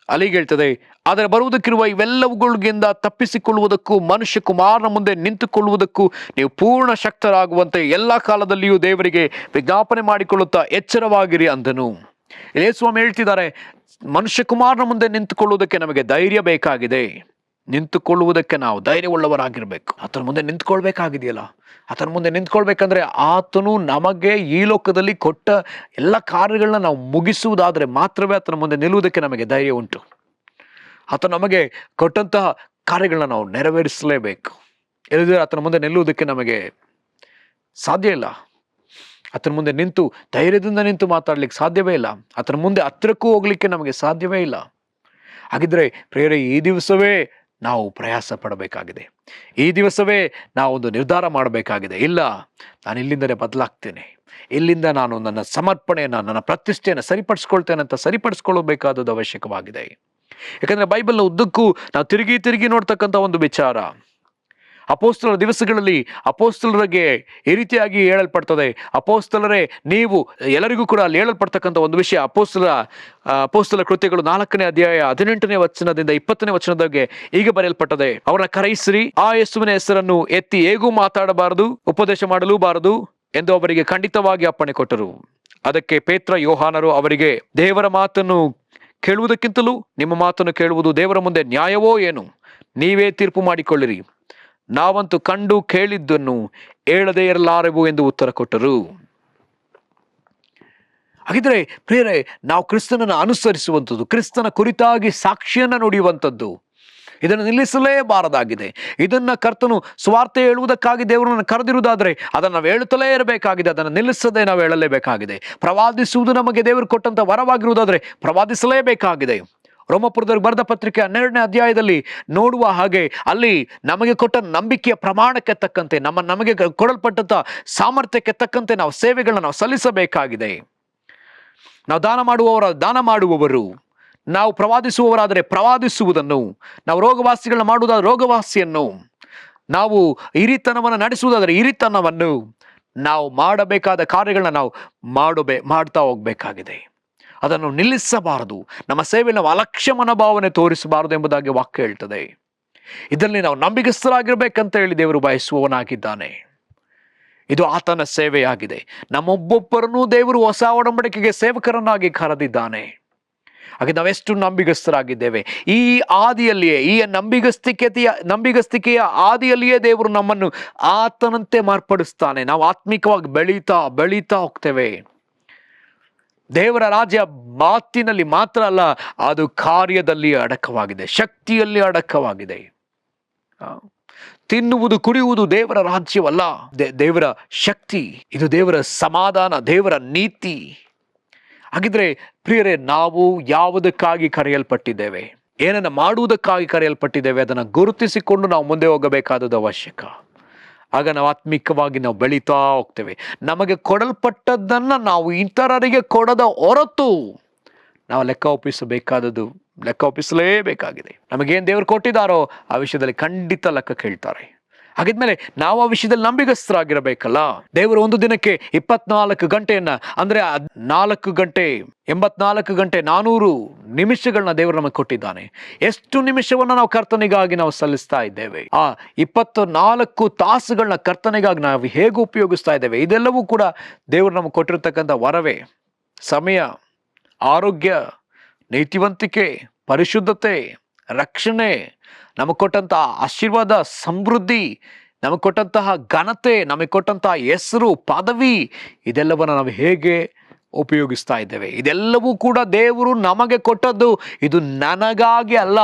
ಅಲ್ಲಿಗೆ ಹೇಳ್ತದೆ, ಆದರೆ ಬರುವುದಕ್ಕಿರುವ ಇವೆಲ್ಲವುಗಳಿಂದ ತಪ್ಪಿಸಿಕೊಳ್ಳುವುದಕ್ಕೂ ಮನುಷ್ಯ ಕುಮಾರನ ಮುಂದೆ ನಿಂತುಕೊಳ್ಳುವುದಕ್ಕೂ ನೀವು ಪೂರ್ಣ ಶಕ್ತರಾಗುವಂತೆ ಎಲ್ಲ ಕಾಲದಲ್ಲಿಯೂ ದೇವರಿಗೆ ವಿಜ್ಞಾಪನೆ ಮಾಡಿಕೊಳ್ಳುತ್ತಾ ಎಚ್ಚರವಾಗಿರಿ ಅಂದನು. ಯೇಸುಸ್ವಾಮಿ ಹೇಳ್ತಿದ್ದಾರೆ, ಮನುಷ್ಯ ಕುಮಾರನ ಮುಂದೆ ನಿಂತುಕೊಳ್ಳುವುದಕ್ಕೆ ನಮಗೆ ಧೈರ್ಯ ಬೇಕಾಗಿದೆ. ನಿಂತುಕೊಳ್ಳುವುದಕ್ಕೆ ನಾವು ಧೈರ್ಯವುಳ್ಳವರಾಗಿರ್ಬೇಕು. ಆತನ ಮುಂದೆ ನಿಂತ್ಕೊಳ್ಬೇಕಾಗಿದೆಯಲ್ಲ. ಆತನ ಮುಂದೆ ನಿಂತ್ಕೊಳ್ಬೇಕಂದ್ರೆ ಆತನು ನಮಗೆ ಈ ಲೋಕದಲ್ಲಿ ಕೊಟ್ಟ ಎಲ್ಲ ಕಾರ್ಯಗಳನ್ನ ನಾವು ಮುಗಿಸುವುದಾದ್ರೆ ಮಾತ್ರವೇ ಆತನ ಮುಂದೆ ನಿಲ್ಲುವುದಕ್ಕೆ ನಮಗೆ ಧೈರ್ಯ ಉಂಟು. ಆತ ನಮಗೆ ಕೊಟ್ಟಂತಹ ಕಾರ್ಯಗಳನ್ನ ನಾವು ನೆರವೇರಿಸಲೇಬೇಕು. ಇಲ್ಲದಿದ್ದರೆ ಆತನ ಮುಂದೆ ನಿಲ್ಲುವುದಕ್ಕೆ ನಮಗೆ ಸಾಧ್ಯ ಇಲ್ಲ. ಆತನ ಮುಂದೆ ನಿಂತು ಧೈರ್ಯದಿಂದ ನಿಂತು ಮಾತಾಡ್ಲಿಕ್ಕೆ ಸಾಧ್ಯವೇ ಇಲ್ಲ. ಆತನ ಮುಂದೆ ಹತ್ತಿರಕ್ಕೂ ಹೋಗ್ಲಿಕ್ಕೆ ನಮಗೆ ಸಾಧ್ಯವೇ ಇಲ್ಲ. ಹಾಗಿದ್ರೆ ಪ್ರಿಯರೇ, ಈ ದಿವಸವೇ ನಾವು ಪ್ರಯಾಸ ಪಡಬೇಕಾಗಿದೆ. ಈ ದಿವಸವೇ ನಾವೊಂದು ನಿರ್ಧಾರ ಮಾಡಬೇಕಾಗಿದೆ. ಇಲ್ಲ, ನಾನು ಇಲ್ಲಿಂದಲೇ ಬದಲಾಗ್ತೇನೆ, ಇಲ್ಲಿಂದ ನಾನು ನನ್ನ ಸಮರ್ಪಣೆಯನ್ನು, ನನ್ನ ಪ್ರತಿಷ್ಠೆಯನ್ನು ಸರಿಪಡಿಸ್ಕೊಳ್ತೇನೆ ಅಂತ ಸರಿಪಡಿಸ್ಕೊಳ್ಳಬೇಕಾದದ್ದು ಅವಶ್ಯಕವಾಗಿದೆ. ಯಾಕಂದ್ರೆ ಬೈಬಲ್ನ ಉದ್ದಕ್ಕೂ ನಾವು ತಿರುಗಿ ನೋಡ್ತಕ್ಕಂಥ ಒಂದು ವಿಚಾರ, ಅಪೋಸ್ತಲರ ದಿವಸಗಳಲ್ಲಿ ಅಪೋಸ್ತಲರಿಗೆ ಈ ರೀತಿಯಾಗಿ ಹೇಳಲ್ಪಡ್ತದೆ. ಅಪೋಸ್ತಲರೇ ನೀವು, ಎಲ್ಲರಿಗೂ ಕೂಡ ಅಲ್ಲಿ ಹೇಳಲ್ಪಡ್ತಕ್ಕಂಥ ಒಂದು ವಿಷಯ, ಅಪೋಸ್ತಲ ಕೃತ್ಯಗಳು 4ನೇ ಅಧ್ಯಾಯ 18ನೇ ವಚನದಿಂದ 20ನೇ ವಚನದವರೆಗೆ ಈಗ ಬರೆಯಲ್ಪಟ್ಟದೆ. ಅವರನ್ನ ಕರೆಯಿಸಿರಿ, ಆ ಯೇಸುವಿನ ಹೆಸರನ್ನು ಎತ್ತಿ ಹೇಗೂ ಮಾತಾಡಬಾರದು, ಉಪದೇಶ ಮಾಡಲೂಬಾರದು ಎಂದು ಅವರಿಗೆ ಖಂಡಿತವಾಗಿ ಅಪ್ಪಣೆ ಕೊಟ್ಟರು. ಅದಕ್ಕೆ ಪೇತ್ರ ಯೋಹಾನರು ಅವರಿಗೆ, ದೇವರ ಮಾತನ್ನು ಕೇಳುವುದಕ್ಕಿಂತಲೂ ನಿಮ್ಮ ಮಾತನ್ನು ಕೇಳುವುದು ದೇವರ ಮುಂದೆ ನ್ಯಾಯವೋ ಏನು? ನೀವೇ ತೀರ್ಪು ಮಾಡಿಕೊಳ್ಳಿರಿ. ನಾವಂತೂ ಕಂಡು ಕೇಳಿದ್ದನ್ನು ಹೇಳದೇ ಇರಲಾರೆವು ಎಂದು ಉತ್ತರ ಕೊಟ್ಟರು. ಹಾಗಿದ್ರೆ ಪ್ರಿಯರೇ, ನಾವು ಕ್ರಿಸ್ತನನ್ನು ಅನುಸರಿಸುವಂಥದ್ದು, ಕ್ರಿಸ್ತನ ಕುರಿತಾಗಿ ಸಾಕ್ಷಿಯನ್ನು ನುಡಿಯುವಂಥದ್ದು, ಇದನ್ನು ನಿಲ್ಲಿಸಲೇಬಾರದಾಗಿದೆ. ಇದನ್ನ ಕರ್ತನು ಸ್ವಾರ್ಥ ಹೇಳುವುದಕ್ಕಾಗಿ ದೇವರನ್ನು ಕರೆದಿರುವುದಾದ್ರೆ ಅದನ್ನು ನಾವು ಹೇಳುತ್ತಲೇ ಇರಬೇಕಾಗಿದೆ. ಅದನ್ನು ನಿಲ್ಲಿಸದೆ ನಾವು ಹೇಳಲೇಬೇಕಾಗಿದೆ. ಪ್ರವಾದಿಸುವುದು ನಮಗೆ ದೇವರು ಕೊಟ್ಟಂತ ವರವಾಗಿರುವುದಾದ್ರೆ ಪ್ರವಾದಿಸಲೇಬೇಕಾಗಿದೆ. ರೋಮಪುರದವ್ರಿಗೆ ಬರೆದ ಪತ್ರಿಕೆ 12ನೇ ಅಧ್ಯಾಯದಲ್ಲಿ ನೋಡುವ ಹಾಗೆ ಅಲ್ಲಿ ನಮಗೆ ಕೊಟ್ಟ ನಂಬಿಕೆಯ ಪ್ರಮಾಣಕ್ಕೆ ತಕ್ಕಂತೆ ನಮಗೆ ಕೊಡಲ್ಪಟ್ಟಂತ ಸಾಮರ್ಥ್ಯಕ್ಕೆ ತಕ್ಕಂತೆ ನಾವು ಸೇವೆಗಳನ್ನ ನಾವು ಸಲ್ಲಿಸಬೇಕಾಗಿದೆ. ನಾವು ದಾನ ಮಾಡುವವರು, ನಾವು ಪ್ರವಾದಿಸುವವರಾದರೆ ಪ್ರವಾದಿಸುವುದನ್ನು, ನಾವು ರೋಗವಾಸಿಗಳನ್ನ ಮಾಡುವುದಾದರೆ ರೋಗವಾಸಿಯನ್ನು, ನಾವು ಹಿರಿತನವನ್ನು ನಡೆಸುವುದಾದರೆ ಹಿರಿತನವನ್ನು, ನಾವು ಮಾಡಬೇಕಾದ ಕಾರ್ಯಗಳನ್ನ ನಾವು ಮಾಡ್ತಾ ಹೋಗ್ಬೇಕಾಗಿದೆ. ಅದನ್ನು ನಿಲ್ಲಿಸಬಾರದು. ನಮ್ಮ ಸೇವೆಯಲ್ಲಿ ನಾವು ಅಲಕ್ಷ್ಯ ಮನೋಭಾವನೆ ತೋರಿಸಬಾರದು ಎಂಬುದಾಗಿ ವಾಕ್ಯ ಹೇಳ್ತದೆ. ಇದರಲ್ಲಿ ನಾವು ನಂಬಿಗಸ್ತರಾಗಿರ್ಬೇಕಂತ ಹೇಳಿ ದೇವರು ಬಯಸುವವನಾಗಿದ್ದಾನೆ. ಇದು ಆತನ ಸೇವೆಯಾಗಿದೆ. ನಮ್ಮೊಬ್ಬೊಬ್ಬರನ್ನೂ ದೇವರು ಹೊಸ ಒಡಂಬಡಿಕೆಗೆ ಸೇವಕರನ್ನಾಗಿ ಕರೆದಿದ್ದಾನೆ. ಹಾಗೆ ನಾವೆಷ್ಟು ನಂಬಿಗಸ್ತರಾಗಿದ್ದೇವೆ. ಈ ಆದಿಯಲ್ಲಿಯೇ, ಈ ನಂಬಿಗಸ್ತಿಕೆಯ ಆದಿಯಲ್ಲಿಯೇ ದೇವರು ನಮ್ಮನ್ನು ಆತನಂತೆ ಮಾರ್ಪಡಿಸ್ತಾನೆ. ನಾವು ಆತ್ಮಿಕವಾಗಿ ಬೆಳೀತಾ ಹೋಗ್ತೇವೆ. ದೇವರ ರಾಜ್ಯ ಮಾತಿನಲ್ಲಿ ಮಾತ್ರ ಅಲ್ಲ, ಅದು ಕಾರ್ಯದಲ್ಲಿ ಅಡಕವಾಗಿದೆ, ಶಕ್ತಿಯಲ್ಲಿ ಅಡಕವಾಗಿದೆ. ತಿನ್ನುವುದು ಕುಡಿಯುವುದು ದೇವರ ರಾಜ್ಯವಲ್ಲ, ದೇವರ ಶಕ್ತಿ. ಇದು ದೇವರ ಸಮಾಧಾನ, ದೇವರ ನೀತಿ. ಹಾಗಿದ್ರೆ ಪ್ರಿಯರೇ, ನಾವು ಯಾವುದಕ್ಕಾಗಿ ಕರೆಯಲ್ಪಟ್ಟಿದ್ದೇವೆ, ಏನನ್ನ ಮಾಡುವುದಕ್ಕಾಗಿ ಕರೆಯಲ್ಪಟ್ಟಿದ್ದೇವೆ, ಅದನ್ನು ಗುರುತಿಸಿಕೊಂಡು ನಾವು ಮುಂದೆ ಹೋಗಬೇಕಾದದ್ದು ಅವಶ್ಯಕ. ಆಗ ನಾವು ಆತ್ಮಿಕವಾಗಿ ನಾವು ಬೆಳೀತಾ ಹೋಗ್ತೇವೆ. ನಮಗೆ ಕೊಡಲ್ಪಟ್ಟದ್ದನ್ನ ನಾವು ಇತರರಿಗೆ ಕೊಡದ ಹೊರತು ನಾವು ಲೆಕ್ಕ ಒಪ್ಪಿಸಲೇಬೇಕಾಗಿದೆ. ನಮಗೇನು ದೇವರು ಕೊಟ್ಟಿದ್ದಾರೋ ಆ ವಿಷಯದಲ್ಲಿ ಖಂಡಿತ ಲೆಕ್ಕ ಕೇಳ್ತಾರೆ. ಹಾಗಿದ್ಮೇಲೆ ನಾವು ಆ ವಿಷಯದಲ್ಲಿ ನಂಬಿಗಸ್ತರಾಗಿರಬೇಕಲ್ಲ. ದೇವರು ಒಂದು ದಿನಕ್ಕೆ 24 ಗಂಟೆಯನ್ನ, ಅಂದ್ರೆ 4 ಗಂಟೆ 84 ಗಂಟೆ 400 ನಿಮಿಷಗಳನ್ನ ದೇವರು ನಮಗೆ ಕೊಟ್ಟಿದ್ದಾನೆ. ಎಷ್ಟು ನಿಮಿಷವನ್ನ ನಾವು ಕರ್ತನಿಗಾಗಿ ನಾವು ಸಲ್ಲಿಸ್ತಾ ಇದ್ದೇವೆ? ಆ 24 ತಾಸುಗಳನ್ನ ಕರ್ತನಿಗಾಗಿ ನಾವು ಹೇಗೆ ಉಪಯೋಗಿಸ್ತಾ ಇದ್ದೇವೆ? ಇದೆಲ್ಲವೂ ಕೂಡ ದೇವರು ನಮಗೆ ಕೊಟ್ಟಿರ್ತಕ್ಕಂಥ ವರವೇ. ಸಮಯ, ಆರೋಗ್ಯ, ನೀತಿವಂತಿಕೆ, ಪರಿಶುದ್ಧತೆ, ರಕ್ಷಣೆ, ನಮಗೆ ಕೊಟ್ಟಂತಹ ಆಶೀರ್ವಾದ, ಸಮೃದ್ಧಿ, ನಮಗೆ ಕೊಟ್ಟಂತಹ ಘನತೆ, ನಮಗೆ ಕೊಟ್ಟಂತಹ ಹೆಸರು, ಪದವಿ, ಇದೆಲ್ಲವನ್ನು ನಾವು ಹೇಗೆ ಉಪಯೋಗಿಸ್ತಾ ಇದ್ದೇವೆ? ಇದೆಲ್ಲವೂ ಕೂಡ ದೇವರು ನಮಗೆ ಕೊಟ್ಟದ್ದು. ಇದು ನನಗಾಗಿ ಅಲ್ಲ.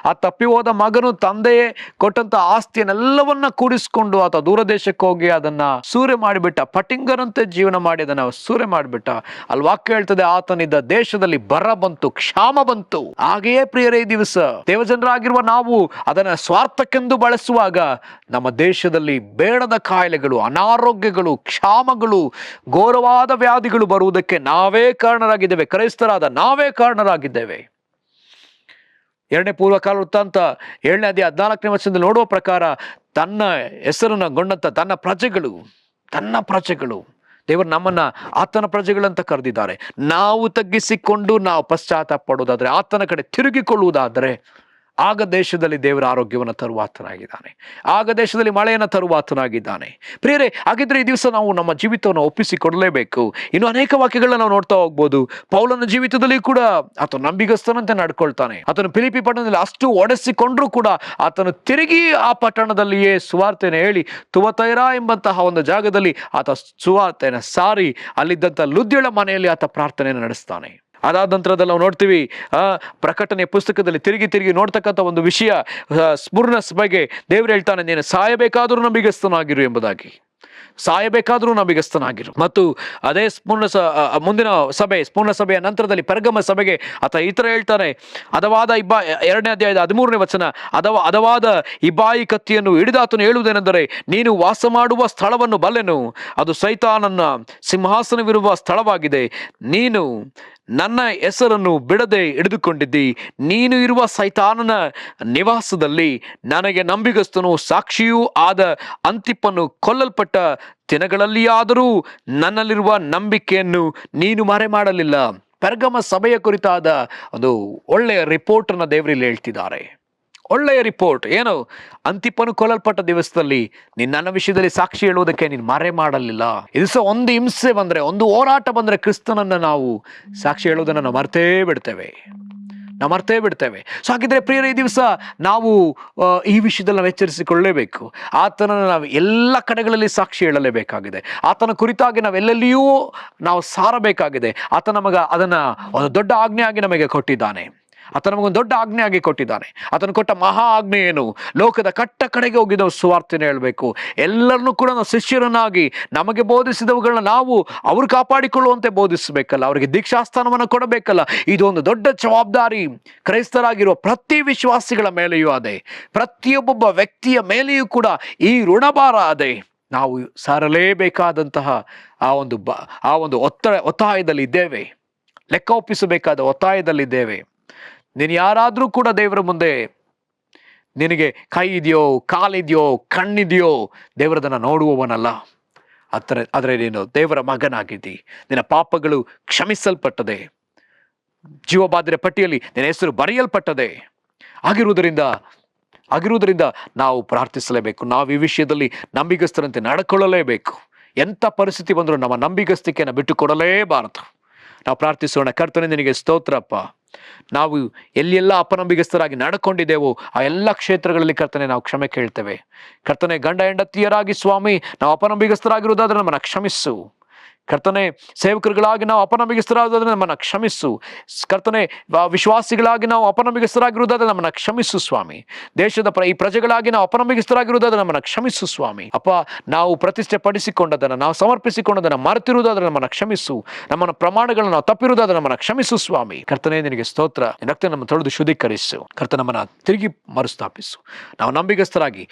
ಆ ತಪ್ಪಿ ಹೋದ ಮಗನು ತಂದೆಯೇ ಕೊಟ್ಟಂತ ಆಸ್ತಿಯನ್ನೆಲ್ಲವನ್ನ ಕೂಡಿಸ್ಕೊಂಡು ಆತ ದೂರದೇಶಕ್ಕೆ ಹೋಗಿ ಅದನ್ನ ಸೂರೆ ಮಾಡಿಬಿಟ್ಟ. ಪಟಿಂಗರಂತೆ ಜೀವನ ಮಾಡಿ ಅದನ್ನ ಸೂರೆ ಮಾಡಿಬಿಟ್ಟ. ಅಲ್ಲಿ ವಾಕ್ಯ ಹೇಳ್ತದೆ, ಆತನಿದ್ದ ದೇಶದಲ್ಲಿ ಬರ ಬಂತು, ಕ್ಷಾಮ ಬಂತು. ಹಾಗೆಯೇ ಪ್ರಿಯರೇ, ಈ ದಿವಸ ದೇವಜನರಾಗಿರುವ ನಾವು ಅದನ್ನ ಸ್ವಾರ್ಥಕ್ಕೆಂದು ಬಳಸುವಾಗ ನಮ್ಮ ದೇಶದಲ್ಲಿ ಬೇಡದ ಕಾಯಿಲೆಗಳು, ಅನಾರೋಗ್ಯಗಳು, ಕ್ಷಾಮಗಳು, ಘೋರವಾದ ವ್ಯಾಧಿಗಳು ಬರುವುದಕ್ಕೆ ನಾವೇ ಕಾರಣರಾಗಿದ್ದೇವೆ. ಕ್ರೈಸ್ತರಾದ ನಾವೇ ಕಾರಣರಾಗಿದ್ದೇವೆ. 2ನೇ ಪೂರ್ವಕಾಲ ವೃತ್ತಾಂತ 7ನೇ ಅಧ್ಯಾಯ 14ನೇ ವಚನದಲ್ಲಿ ನೋಡುವ ಪ್ರಕಾರ, ತನ್ನ ಹೆಸರನ್ನು ಗೊಂಡಂತ ತನ್ನ ಪ್ರಜೆಗಳು ದೇವರು ನಮ್ಮನ್ನ ಆತನ ಪ್ರಜೆಗಳಂತ ಕರೆದಿದ್ದಾರೆ. ನಾವು ತಗ್ಗಿಸಿಕೊಂಡು ನಾವು ಪಶ್ಚಾತ್ತಾಪ ಪಡುವುದಾದ್ರೆ, ಆತನ ಕಡೆ ತಿರುಗಿಕೊಳ್ಳುವುದಾದರೆ, ಆಗ ದೇಶದಲ್ಲಿ ದೇವರ ಆರೋಗ್ಯವನ್ನು ತರುವಾತನಾಗಿದ್ದಾನೆ. ಆಗ ದೇಶದಲ್ಲಿ ಮಳೆಯನ್ನು ತರುವಾತನಾಗಿದ್ದಾನೆ. ಪ್ರಿಯರೇ, ಹಾಗಿದ್ರೆ ಈ ದಿವಸ ನಾವು ನಮ್ಮ ಜೀವಿತವನ್ನು ಒಪ್ಪಿಸಿಕೊಡಲೇಬೇಕು. ಇನ್ನು ಅನೇಕ ವಾಕ್ಯಗಳನ್ನ ನಾವು ನೋಡ್ತಾ ಹೋಗ್ಬೋದು. ಪೌಲನ ಜೀವಿತದಲ್ಲಿ ಕೂಡ ಆತನು ನಂಬಿಗಸ್ತನಂತೆ ನಡ್ಕೊಳ್ತಾನೆ. ಆತನು ಫಿಲಿಪ್ಪಿ ಪಟ್ಟಣದಲ್ಲಿ ಅಷ್ಟು ಒಡೆಸಿಕೊಂಡ್ರೂ ಕೂಡ ಆತನು ತಿರುಗಿ ಆ ಪಟ್ಟಣದಲ್ಲಿಯೇ ಸುವಾರ್ತೆಯನ್ನು ಹೇಳಿ ತುವತೈರ ಎಂಬಂತಹ ಒಂದು ಜಾಗದಲ್ಲಿ ಆತ ಸುವಾರ್ತೆಯನ್ನು ಸಾರಿ ಅಲ್ಲಿದ್ದಂಥ ಲುದ್ಯಳ ಮನೆಯಲ್ಲಿ ಆತ ಪ್ರಾರ್ಥನೆಯನ್ನು ನಡೆಸ್ತಾನೆ. ಅದಾದ ನಂತರದಲ್ಲಿ ನಾವು ನೋಡ್ತೀವಿ, ಪ್ರಕಟಣೆಯ ಪುಸ್ತಕದಲ್ಲಿ ತಿರುಗಿ ನೋಡ್ತಕ್ಕಂಥ ಒಂದು ವಿಷಯ, ಸ್ಮುರ್ಣ ಸಭೆಗೆ ದೇವರು ಹೇಳ್ತಾನೆ, ನೀನು ಸಾಯಬೇಕಾದ್ರೂ ನಂಬಿಗಸ್ತನಾಗಿರು ಎಂಬುದಾಗಿ. ಸಾಯಬೇಕಾದ್ರೂ ನಂಬಿಗಸ್ತನಾಗಿರು. ಮತ್ತು ಅದೇ ಮುಂದಿನ ಸ್ಮೂರ್ಣ ಸಭೆಯ ನಂತರದಲ್ಲಿ ಪೆರ್ಗಮ ಸಭೆಗೆ ಆತ ಈ ಥರ ಹೇಳ್ತಾನೆ, 2ನೇ ಅಧ್ಯಾಯದ 13ನೇ ವಚನ, ಹದವಾದ ಇಬ್ಬಾಯಿ ಕತ್ತಿಯನ್ನು ಹಿಡಿದಾತನು ಹೇಳುವುದೇನೆಂದರೆ, ನೀನು ವಾಸ ಮಾಡುವ ಸ್ಥಳವನ್ನು ಬಲ್ಲೆನು, ಅದು ಸೈತಾನನ ಸಿಂಹಾಸನವಿರುವ ಸ್ಥಳವಾಗಿದೆ. ನೀನು ನನ್ನ ಹೆಸರನ್ನು ಬಿಡದೆ ಹಿಡಿದುಕೊಂಡಿದ್ದಿ. ನೀನು ಇರುವ ಸೈತಾನನ ನಿವಾಸದಲ್ಲಿ ನನಗೆ ನಂಬಿಗಸ್ತನು ಸಾಕ್ಷಿಯೂ ಆದ ಅಂತಿಪನು ಕೊಲ್ಲಲ್ಪಟ್ಟ ದಿನಗಳಲ್ಲಿಯಾದರೂ ನನ್ನಲ್ಲಿರುವ ನಂಬಿಕೆಯನ್ನು ನೀನು ಮರೆ ಮಾಡಲಿಲ್ಲ. ಪೆರ್ಗಮ ಸಭೆಯ ಕುರಿತಾದ ಒಂದು ಒಳ್ಳೆಯ ರಿಪೋರ್ಟನ್ನು ದೇವರಲ್ಲಿ ಹೇಳ್ತಿದ್ದಾರೆ. ಒಳ್ಳೆಯ ರಿಪೋರ್ಟ್ ಏನು? ಅಂತಿಪನು ಕೊಲ್ಲಲ್ಪಟ್ಟ ದಿವಸದಲ್ಲಿ ನನ್ನ ವಿಷಯದಲ್ಲಿ ಸಾಕ್ಷಿ ಹೇಳುವುದಕ್ಕೆ ನೀನು ಮರೆ ಮಾಡಲಿಲ್ಲ. ಇದು ಸಹ ಒಂದು ಹಿಂಸೆ ಬಂದ್ರೆ, ಒಂದು ಹೋರಾಟ ಬಂದ್ರೆ ಕ್ರಿಸ್ತನನ್ನ ನಾವು ಸಾಕ್ಷಿ ಹೇಳುವುದನ್ನು ನಾವು ಮರ್ತೇ ಬಿಡ್ತೇವೆ. ಸೊ ಹಾಗಿದ್ರೆ ಪ್ರಿಯರೇ, ಈ ದಿವಸ ನಾವು ಈ ವಿಷಯದಲ್ಲಿ ನಾವು ಎಚ್ಚರಿಸಿಕೊಳ್ಳಲೇಬೇಕು. ಆತನನ್ನು ನಾವು ಎಲ್ಲ ಕಡೆಗಳಲ್ಲಿ ಸಾಕ್ಷಿ ಹೇಳಲೇಬೇಕಾಗಿದೆ. ಆತನ ಕುರಿತಾಗಿ ನಾವೆಲ್ಲೆಲ್ಲಿಯೂ ನಾವು ಸಾರಬೇಕಾಗಿದೆ. ಆತ ನಮಗೆ ಅದನ್ನ ಒಂದು ದೊಡ್ಡ ಆಜ್ಞೆಯಾಗಿ ನಮಗೆ ಕೊಟ್ಟಿದ್ದಾನೆ. ಆತ ನಮಗೊಂದು ದೊಡ್ಡ ಆಜ್ಞೆ ಆಗಿ ಕೊಟ್ಟಿದ್ದಾನೆ. ಆತನು ಕೊಟ್ಟ ಮಹಾ ಆಜ್ಞೆ ಏನು? ಲೋಕದ ಕಟ್ಟ ಕಡೆಗೆ ಹೋಗಿ ನಾವು ಸುವಾರ್ತೆನ ಹೇಳಬೇಕು. ಎಲ್ಲರನ್ನೂ ಕೂಡ ನಾವು ಶಿಷ್ಯರನ್ನಾಗಿ, ನಮಗೆ ಬೋಧಿಸಿದವುಗಳನ್ನ ನಾವು ಅವರು ಕಾಪಾಡಿಕೊಳ್ಳುವಂತೆ ಬೋಧಿಸಬೇಕಲ್ಲ, ಅವರಿಗೆ ದೀಕ್ಷಾಸ್ಥಾನವನ್ನು ಕೊಡಬೇಕಲ್ಲ. ಇದೊಂದು ದೊಡ್ಡ ಜವಾಬ್ದಾರಿ ಕ್ರೈಸ್ತರಾಗಿರುವ ಪ್ರತಿ ವಿಶ್ವಾಸಿಗಳ ಮೇಲೆಯೂ ಅದೇ, ಪ್ರತಿಯೊಬ್ಬೊಬ್ಬ ವ್ಯಕ್ತಿಯ ಮೇಲೆಯೂ ಕೂಡ ಈ ಋಣಭಾರ ಅದೇ. ನಾವು ಸಾರಲೇಬೇಕಾದಂತಹ ಆ ಒಂದು ಒತ್ತಾಯದಲ್ಲಿ ಇದ್ದೇವೆ, ಲೆಕ್ಕ ಒಪ್ಪಿಸಬೇಕಾದ ಒತ್ತಾಯದಲ್ಲಿದ್ದೇವೆ. ನೀನು ಯಾರಾದರೂ ಕೂಡ ದೇವರ ಮುಂದೆ ನಿನಗೆ ಕೈ ಇದೆಯೋ, ಕಾಲಿದೆಯೋ, ಕಣ್ಣಿದೆಯೋ, ದೇವರದನ್ನು ನೋಡುವವನಲ್ಲ. ಆದರೆ ನೀನು ದೇವರ ಮಗನಾಗಿದ್ದಿ, ನಿನ್ನ ಪಾಪಗಳು ಕ್ಷಮಿಸಲ್ಪಟ್ಟದೆ, ಜೀವಬಾಧ್ಯರ ಪಟ್ಟಿಯಲ್ಲಿ ನಿನ್ನ ಹೆಸರು ಬರೆಯಲ್ಪಟ್ಟದೆ. ಆಗಿರುವುದರಿಂದ ನಾವು ಪ್ರಾರ್ಥಿಸಲೇಬೇಕು. ನಾವು ಈ ವಿಷಯದಲ್ಲಿ ನಂಬಿಗಸ್ತರಂತೆ ನಡ್ಕೊಳ್ಳಲೇಬೇಕು. ಎಂಥ ಪರಿಸ್ಥಿತಿ ಬಂದರೂ ನಮ್ಮ ನಂಬಿಗಸ್ತಿಕೆಯನ್ನು ಬಿಟ್ಟು ಕೊಡಲೇಬಾರದು. ನಾವು ಪ್ರಾರ್ಥಿಸೋಣ. ಕರ್ತನೇ, ನಿನಗೆ ಸ್ತೋತ್ರಪ್ಪ. ನಾವು ಎಲ್ಲೆಲ್ಲ ಅಪನಂಬಿಗಸ್ತರಾಗಿ ನಡ್ಕೊಂಡಿದ್ದೇವೋ ಆ ಎಲ್ಲ ಕ್ಷೇತ್ರಗಳಲ್ಲಿ ಕರ್ತನೆ ನಾವು ಕ್ಷಮೆ ಕೇಳ್ತೇವೆ. ಕರ್ತನೆ, ಗಂಡ ಹೆಂಡತಿಯರಾಗಿ ಸ್ವಾಮಿ ನಾವು ಅಪನಂಬಿಗಸ್ತರಾಗಿರುವುದಾದ್ರೆ ನಮ್ಮನ್ನು ಕ್ಷಮಿಸು. ಕರ್ತನೆ, ಸೇವಕರುಗಳಾಗಿ ನಾವು ಅಪನಂಬಿಗಸ್ತರಾಗಿರುವುದಾದ್ರೆ ನಮ್ಮನ್ನು ಕ್ಷಮಿಸು. ಕರ್ತನೆ, ವಿಶ್ವಾಸಿಗಳಾಗಿ ನಾವು ಅಪನಂಬಿಗಸ್ತರಾಗಿರುವುದಾದ್ರೆ ನಮ್ಮನ್ನು ಕ್ಷಮಿಸು ಸ್ವಾಮಿ. ದೇಶದ ಈ ಪ್ರಜೆಗಳಾಗಿ ನಾವು ಅಪನಂಬಿಗಸ್ತರಾಗಿರುವುದಾದ್ರೆ ನಮ್ಮನ್ನು ಕ್ಷಮಿಸು ಸ್ವಾಮಿ. ಅಪ್ಪ, ನಾವು ಪ್ರತಿಷ್ಠೆ ಪಡಿಸಿಕೊಂಡದನ್ನು, ನಾವು ಸಮರ್ಪಿಸಿಕೊಂಡದನ್ನು ಮರೆತಿರುವುದಾದ್ರೆ ನಮ್ಮನ್ನು ಕ್ಷಮಿಸು. ನಮ್ಮನ್ನು ಪ್ರಮಾಣಗಳನ್ನು ನಾವು ತಪ್ಪಿರುವುದಾದ್ರೆ ನಮ್ಮನ್ನು ಕ್ಷಮಿಸು ಸ್ವಾಮಿ. ಕರ್ತನೆ, ನಿನಗೆ ಸ್ತೋತ್ರ. ರಕ್ತ ನಮ್ಮ ತೊಳೆದು ಶುದ್ಧೀಕರಿಸು. ಕರ್ತ, ನಮ್ಮನ್ನು ತಿರುಗಿ ಮರುಸ್ಥಾಪಿಸು. ನಾವು ನಂಬಿಗಸ್ತರಾಗಿ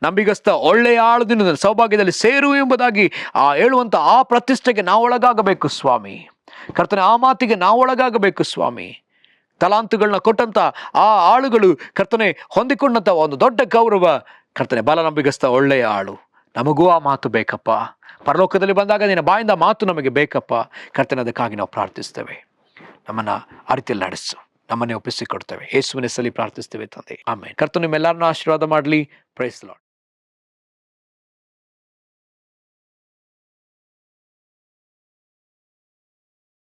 ನಂಬಿಗಸ್ತ ಒಳ್ಳೆಯ ಆಳುದಿನ ಸೌಭಾಗ್ಯದಲ್ಲಿ ಸೇರು ಎಂಬುದಾಗಿ ಹೇಳುವಂತ ಆ ಪ್ರತಿಷ್ಠೆಗೆ ನಾವು ಒಳಗಾಗಬೇಕು ಸ್ವಾಮಿ. ಕರ್ತನೆ, ಆ ಮಾತಿಗೆ ನಾವು ಒಳಗಾಗಬೇಕು ಸ್ವಾಮಿ. ತಲಾಂತುಗಳನ್ನ ಕೊಟ್ಟಂತ ಆ ಆಳುಗಳು ಕರ್ತನೆ ಹೊಂದಿಕೊಂಡಂತ ಒಂದು ದೊಡ್ಡ ಗೌರವ. ಕರ್ತನೆ, ಬಲ ನಂಬಿಗಸ್ತ ಒಳ್ಳೆಯ ಆಳು, ನಮಗೂ ಆ ಮಾತು ಬೇಕಪ್ಪ. ಪರಲೋಕದಲ್ಲಿ ಬಂದಾಗ ನಿನ್ನ ಬಾಯಿಂದ ಮಾತು ನಮಗೆ ಬೇಕಪ್ಪ. ಕರ್ತನೆ, ಅದಕ್ಕಾಗಿ ನಾವು ಪ್ರಾರ್ಥಿಸ್ತೇವೆ. ನಮ್ಮನ್ನ ಆ ರೀತಿಯಲ್ಲಿ ನಡೆಸು. ನಮ್ಮನ್ನೇ ಒಪ್ಪಿಸಿಕೊಡ್ತೇವೆ. ಯೇಸುವಿನ ಹೆಸರಲ್ಲಿ ಪ್ರಾರ್ಥಿಸ್ತೇವೆ ತಂದೆ, ಆಮೆನ್. ಕರ್ತನೆ ನಿಮ್ಮೆಲ್ಲರನ್ನೂ ಆಶೀರ್ವಾದ ಮಾಡಲಿ. Praise the lord.